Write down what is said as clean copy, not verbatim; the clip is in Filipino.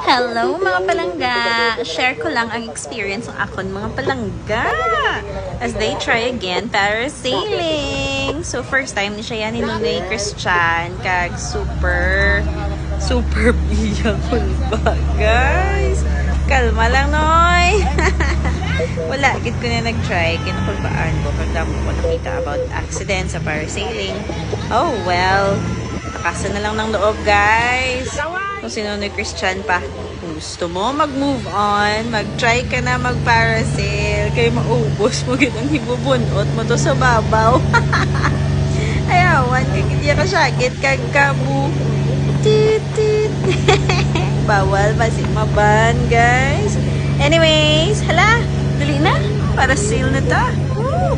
Hello mga palangga! Share ko lang ang experience ng akon mga palangga as they try again parasailing. So first time ni siya yan ni Nunay Christian kag super biya ko ba guys? Kalma lang Noy! Wala, gid ko na nag-try. Kinukulbaan ko kag damo ko nakita about accident sa parasailing. Oh well, takasan na lang ng loob guys. Kung sino ni Christian pa, kung gusto mo mag-move on, mag-try ka na mag-parasail, kaya maubos mo gitang hibubunot mo to sa babaw. Ayawan, kagitya ka syagit, kagkabu. Tit. Bawal, maban, guys. Anyways, hala, dali na, parasail na ta. Woo!